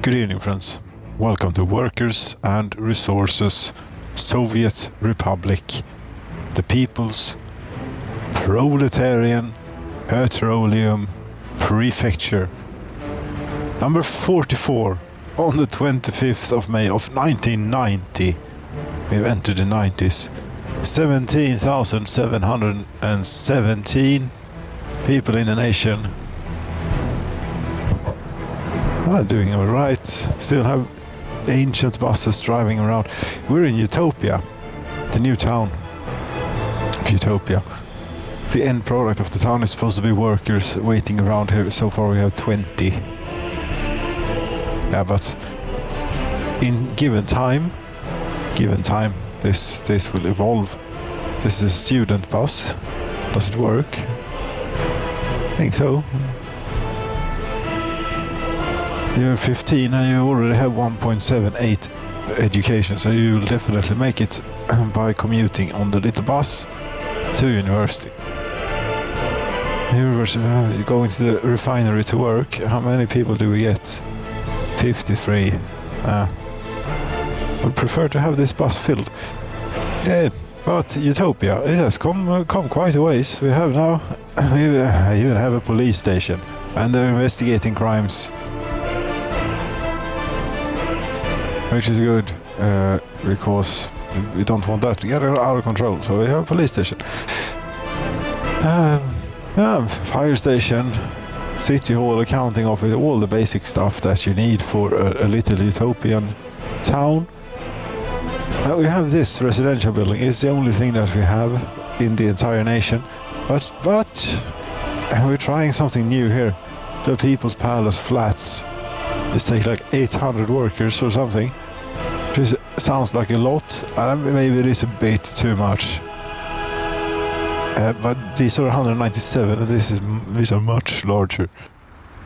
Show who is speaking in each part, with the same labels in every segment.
Speaker 1: Good evening, friends. Welcome to Workers and Resources, Soviet Republic, the People's Proletarian, Petroleum, Prefecture. Number 44 on the 25th of May of 1990. We've entered the 90s. 17,717 people in the nation. Doing all right. Still have ancient buses driving around. We're in Utopia, the new town of Utopia. The end product of the town is supposed to be workers waiting around here. So far we have 20. Yeah, but in given time, this will evolve. This is a student bus. Does it work? I think so. You're 15 and you already have 1.78 education, so you'll definitely make it by commuting on the little bus to university. You're going to the refinery to work. How many people do we get? 53. I would prefer to have this bus filled. Yeah, but Utopia, it has come quite a ways. We have now, we even have a police station, and they're investigating crimes. Which is good, because we don't want that to get out of control. So we have a police station. Fire station, city hall, accounting office, all the basic stuff that you need for a little utopian town. We have this residential building. It's the only thing that we have in the entire nation. But we're trying something new here. The People's Palace Flats. It takes like 800 workers or something, which sounds like a lot, and maybe it is a bit too much. But these are 197, and these are much larger.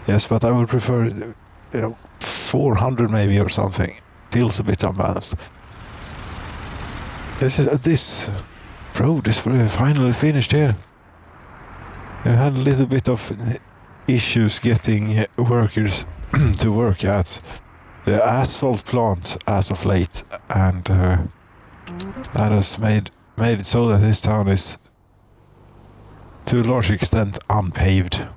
Speaker 1: Yes, but I would prefer, 400 maybe or something. Feels a bit unbalanced. This road is finally finished here. I had a little bit of issues getting workers to work at the asphalt plant as of late, and that has made it so that this town is to a large extent unpaved.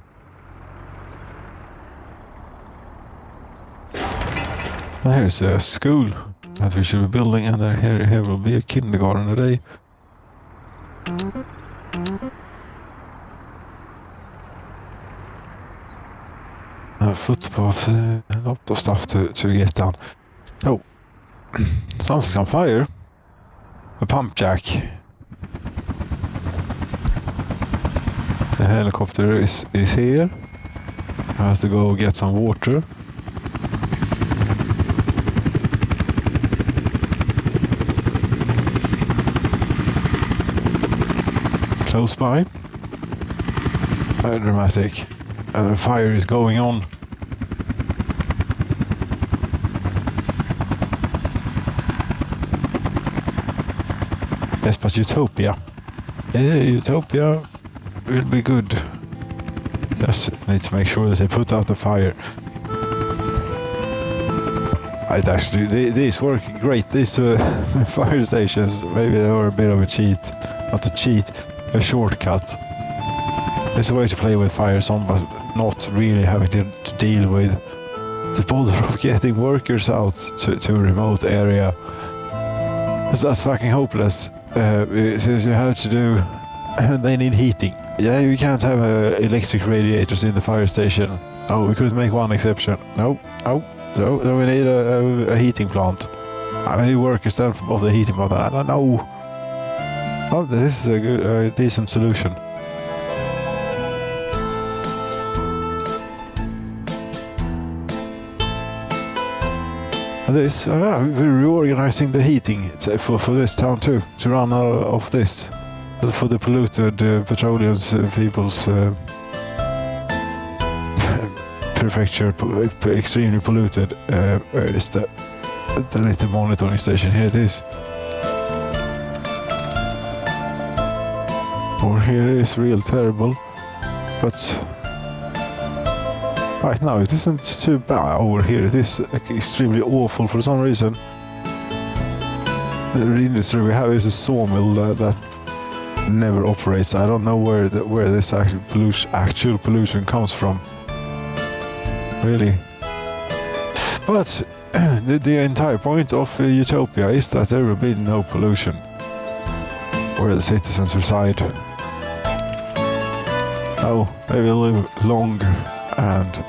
Speaker 1: Here's a school that we should be building, and here will be a kindergarten today. Footpaths, a lot of stuff to get done. Oh, something's on fire. A pump jack. The helicopter is here. I have to go get some water. Close by. Very dramatic. The fire is going on. Yes, but Utopia. Yeah, Utopia will be good. Just need to make sure that they put out the fire. These work great. These fire stations, maybe they were a bit of a cheat. Not a cheat, a shortcut. It's a way to play with fire zone, but not really having to deal with the bother of getting workers out to a remote area. That's fucking hopeless. Since you have to do, they need heating. Yeah, you can't have electric radiators in the fire station. Oh, we could make one exception. No. So we need a heating plant. I need workers then of the heating plant. I don't know. Oh, this is a decent solution. This, we're reorganizing the heating for this town too, to run out of this, for the polluted Petroleum people's Prefecture, extremely polluted. Where is the little monitoring station? Here it is. Or here is real terrible, but Right now it isn't too bad over here. It is extremely awful for some reason. The industry we have is a sawmill that never operates. I don't know where this actual pollution comes from. Really. But the entire point of Utopia is that there will be no pollution where the citizens reside. Oh, they will live long and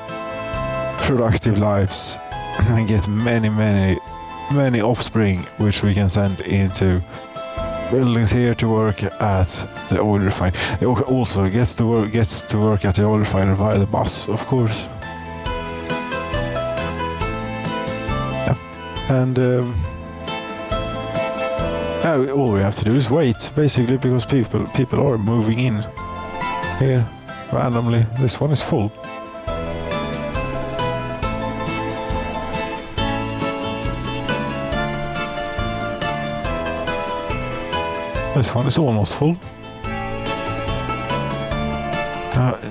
Speaker 1: productive lives and get many offspring which we can send into buildings here to work at the oil refinery. It also gets to work at the oil refinery via the bus, of course. Yeah. And all we have to do is wait, basically, because people are moving in here randomly. This one is full. This one is almost full.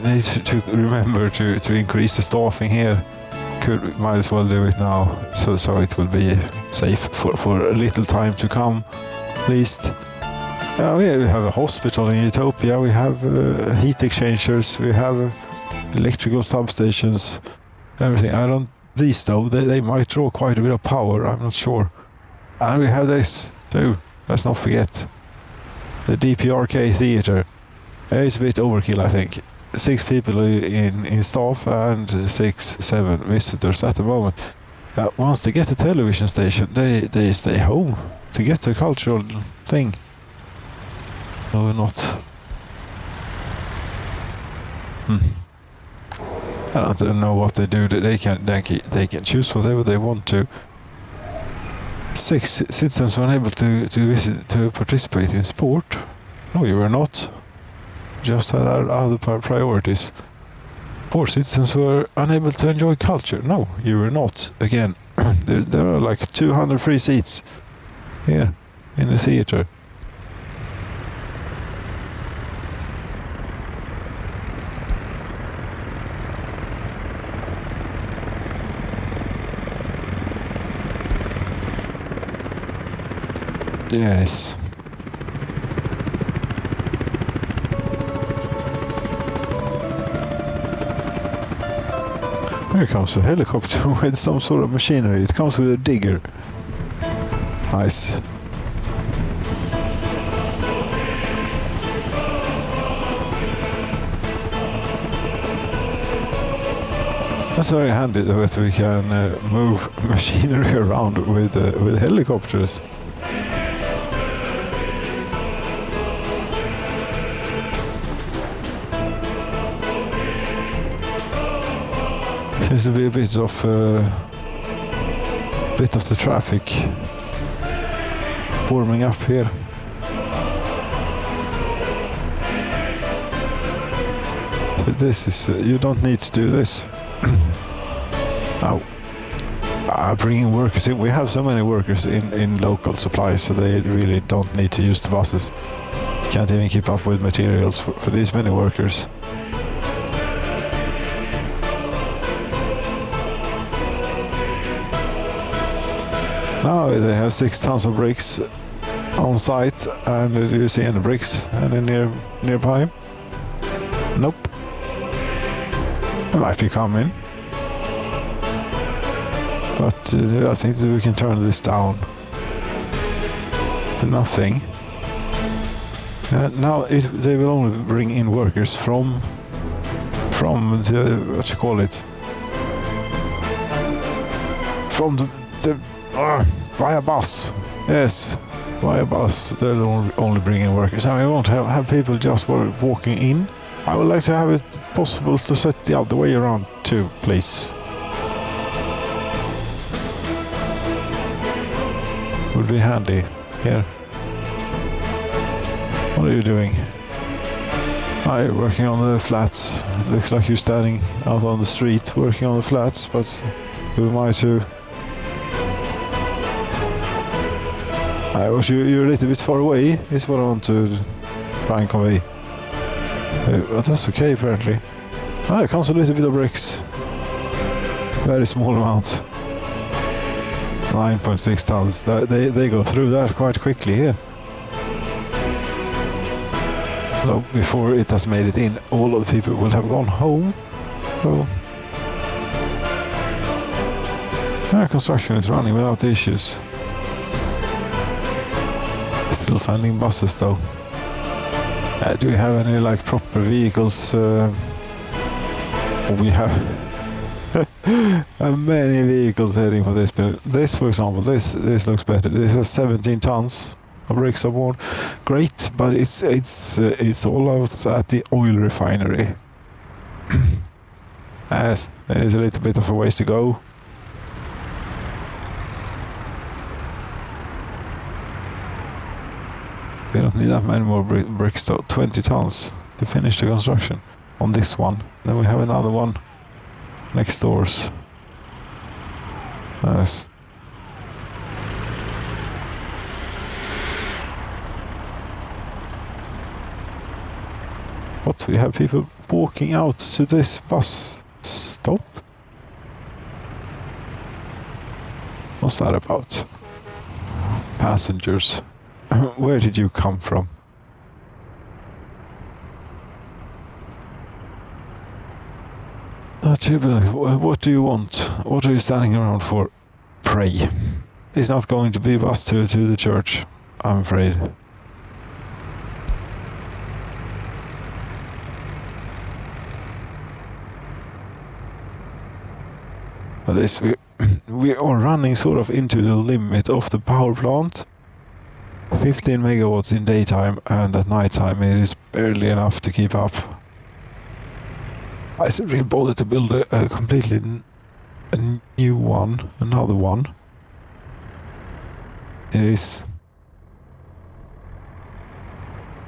Speaker 1: Need to remember to increase the staffing here. Might as well do it now, so it will be safe for a little time to come, at least. We have a hospital in Utopia. We have heat exchangers. We have electrical substations. Everything. These though, they might draw quite a bit of power. I'm not sure. And we have this too. Let's not forget. The DPRK theater. It's a bit overkill, I think. 6 people in staff and 7 visitors at the moment. Once they get the television station, they stay home to get the cultural thing. No, not. I don't know what they do. They can choose whatever they want to. 6 citizens were unable to participate in sport. No, you were not. Just had other priorities. 4 citizens were unable to enjoy culture. No, you were not. Again, there are like 200 free seats here in the theater. Yes. Here comes a helicopter with some sort of machinery. It comes with a digger. Nice. That's very handy that we can move machinery around with helicopters. Seems to be a bit of the traffic warming up here. This is you don't need to do this. Now, bringing workers in. We have so many workers in local supplies, so they really don't need to use the buses. Can't even keep up with materials for these many workers. Now they have 6 tons of bricks on site, and do you see any bricks nearby? Nope. They might be coming, but I think that we can turn this down. Nothing. Now they will only bring in workers from the what you call it? From the via bus. Yes, via bus. They'll only bring in workers. And we won't have people just walking in. I would like to have it possible to set the other way around too, please. Would be handy. Here. What are you doing? You're working on the flats. It looks like you're standing out on the street working on the flats, but who am I to... You're a little bit far away, is what I want to try and convey. But that's okay, apparently. There comes a little bit of bricks. Very small amount. 9.6 tons. They go through that quite quickly here. So before it has made it in, all of the people will have gone home. So construction is running without issues. Still sending buses though. Do we have any like proper vehicles? We have many vehicles heading for this building. This, for example, this looks better. This has 17 tons of bricks aboard. Great, but it's all out at the oil refinery. As there is a little bit of a ways to go. We don't need that many more bricks though. 20 tons to finish the construction on this one. Then we have another one next doors. Nice. What? We have people walking out to this bus stop? What's that about? Passengers. Where did you come from? What do you want? What are you standing around for? Pray. It's not going to be a bus to the church, I'm afraid. This we are running sort of into the limit of the power plant. 15 megawatts in daytime, and at night time it is barely enough to keep up. I should really bother to build a completely new one, another one. It is.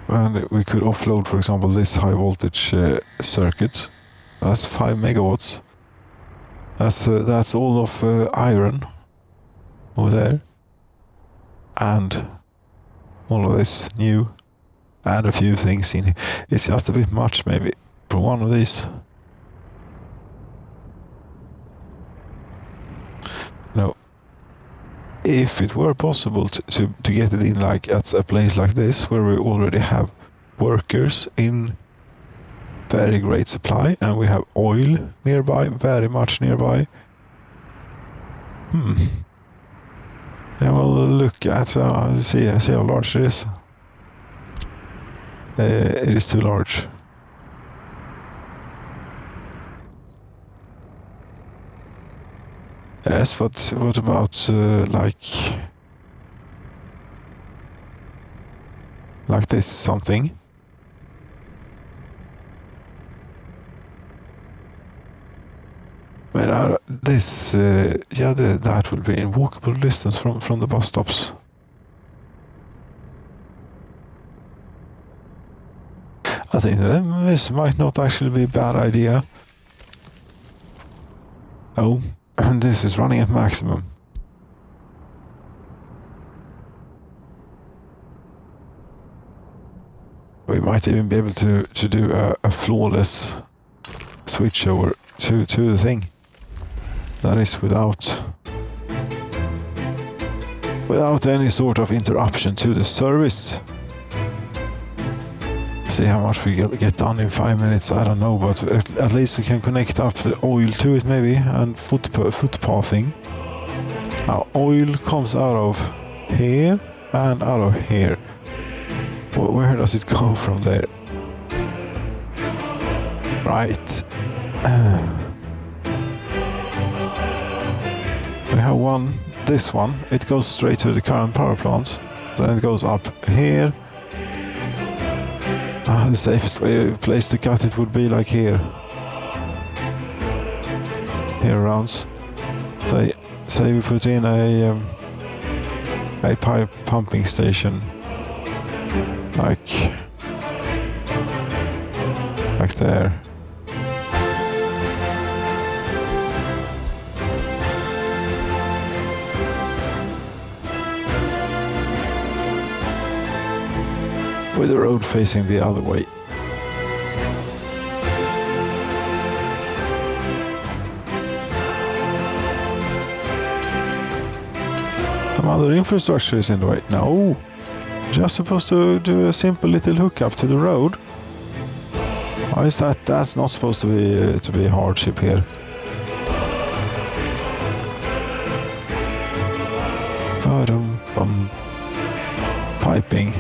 Speaker 1: And we could offload, for example, this high voltage circuit. That's 5 megawatts. That's all of iron over there. And all of this new, and a few things in here. It's just a bit much maybe for one of these. No. If it were possible to get it in like at a place like this where we already have workers in very great supply and we have oil nearby, very much nearby. Yeah, well, look at see how large it is. It is too large. Yes, but what about like this something? But this, yeah, that will be in walkable distance from the bus stops. I think this might not actually be a bad idea. Oh, and this is running at maximum. We might even be able to do a flawless switch over to the thing. That is without any sort of interruption to the service. See how much we get done in 5 minutes, I don't know, but at least we can connect up the oil to it maybe, and footpathing. Now oil comes out of here and out of here. Where does it go from there? Right. We have this one, it goes straight to the current power plant, then it goes up here. The safest place to cut it would be like here. Here around. Say we put in a pipe pumping station like there. With the road facing the other way. Some other infrastructure is in the way. No. Just supposed to do a simple little hookup to the road. Why is that? That's not supposed to be a hardship here. Piping.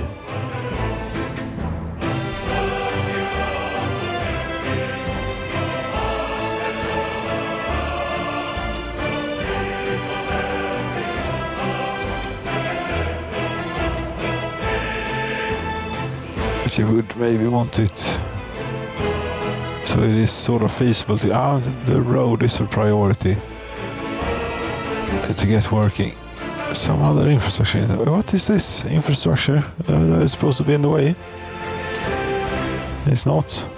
Speaker 1: But you would maybe want it so it is sort of feasible to... the road is a priority to get working. Some other infrastructure. What is this infrastructure that is supposed to be in the way? It's not.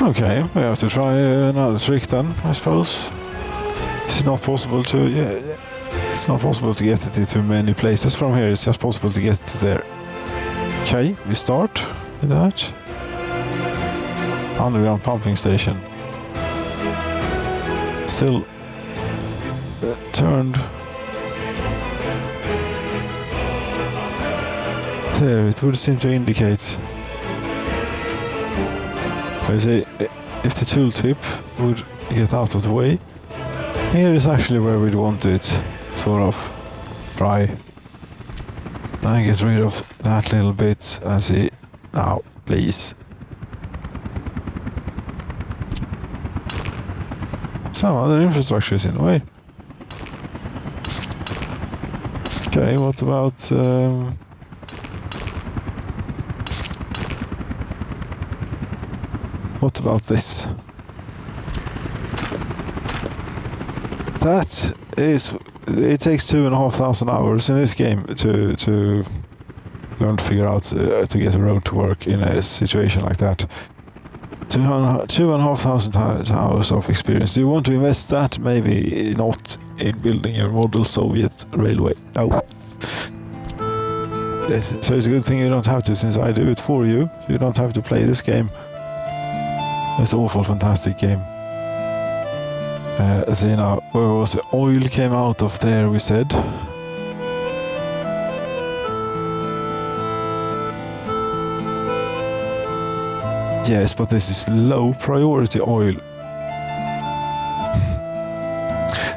Speaker 1: Okay, we have to try another trick then, I suppose. It's not possible to... it's not possible to get it to too many places from here. It's just possible to get to there. Okay, we start with that. Underground pumping station. Still turned there. It would seem to indicate. I say, if the tooltip would get out of the way, here is actually where we'd want it sort of dry. And get rid of that little bit and see. Now, please. Some other infrastructure is in the way. Okay, what about this? That is... It takes 2,500 hours in this game to learn to figure out to get a road to work in a situation like that. 2,500 hours of experience. Do you want to invest that? Maybe not in building your model Soviet railway. No. So it's a good thing you don't have to, since I do it for you. You don't have to play this game. It's an awful fantastic game. See now, where was the oil came out of there, we said. Yes, but this is low priority oil.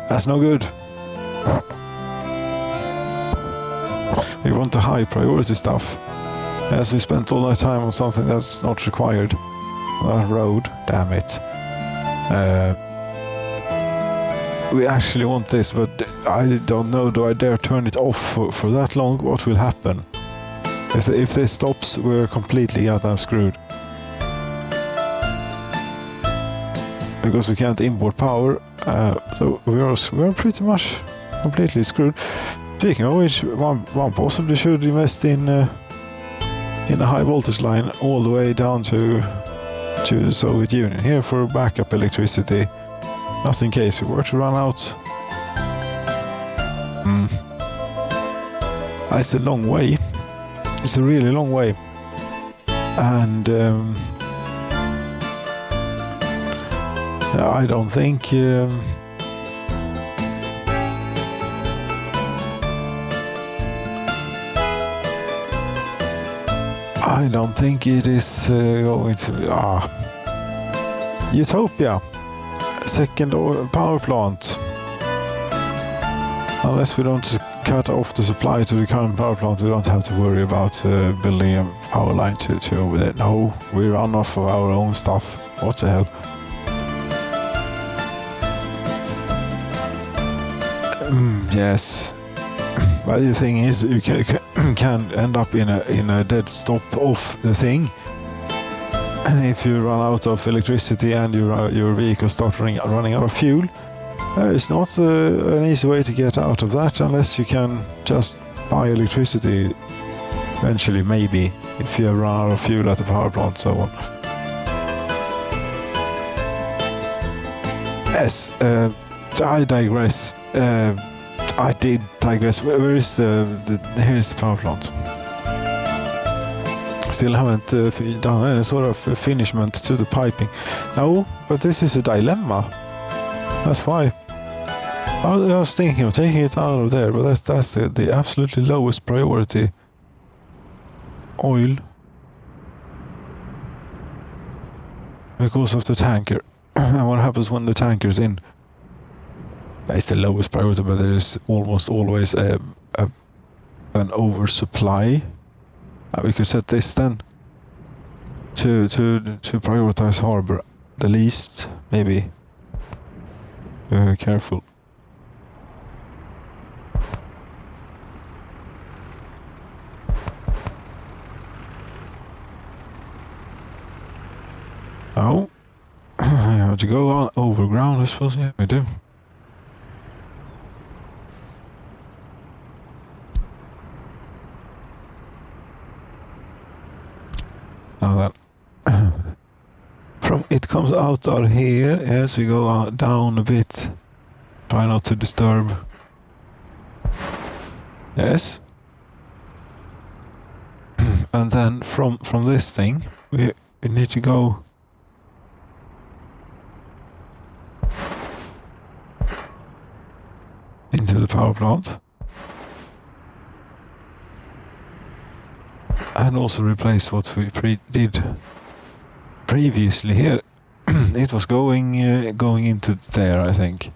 Speaker 1: That's no good. We want the high priority stuff. As we spent all our time on something that's not required. A road, damn it. We actually want this, but I don't know, do I dare turn it off for that long? What will happen? If this stops, we're completely goddamn screwed. Because we can't import power, so we're pretty much completely screwed. Speaking of which, one possibly should invest in a high voltage line all the way down to the Soviet Union here for backup electricity, just in case we were to run out. It's a long way. It's a really long way, and I don't think it is going to be Utopia. Second power plant. Unless we don't cut off the supply to the current power plant, we don't have to worry about building a power line to over there. No, we run off of our own stuff. What the hell? Yes. But the thing is, you can end up in a dead stop of the thing. And if you run out of electricity and your vehicle starts running out of fuel, there is not an easy way to get out of that unless you can just buy electricity eventually, maybe, if you run out of fuel at the power plant, so on. Yes, I digress. I did digress. Where is here's the power plant. Still haven't done any sort of finishment to the piping. No, but this is a dilemma. That's why. I was thinking of taking it out of there, but that's the absolutely lowest priority oil because of the tanker. And what happens when the tanker's in? That's the lowest priority, but there is almost always an oversupply. We could set this then to prioritize harbor the least, maybe. Careful. Oh, I have to go on overground, I suppose. Yeah, we do. Now that from it comes out here as we go down a bit. Try not to disturb. Yes. And then from this thing we need to go into the power plant and also replace what we did previously here. It was going into there, I think.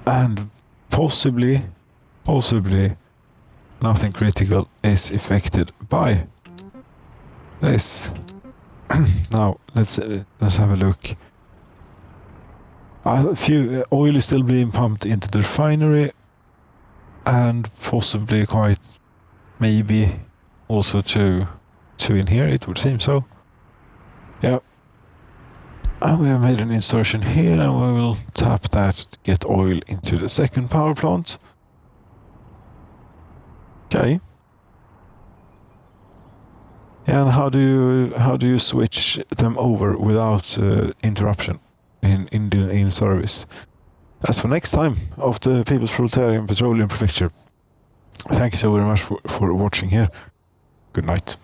Speaker 1: And possibly nothing critical is affected by this. Now let's have a look. A few oil is still being pumped into the refinery, and possibly quite maybe also to in here. It would seem so. Yeah. And we have made an insertion here, and we will tap that to get oil into the second power plant. Okay. And how do you switch them over without interruption in service? That's for next time of the People's Proletarian Petroleum Prefecture. Thank you so very much for watching here. Good night.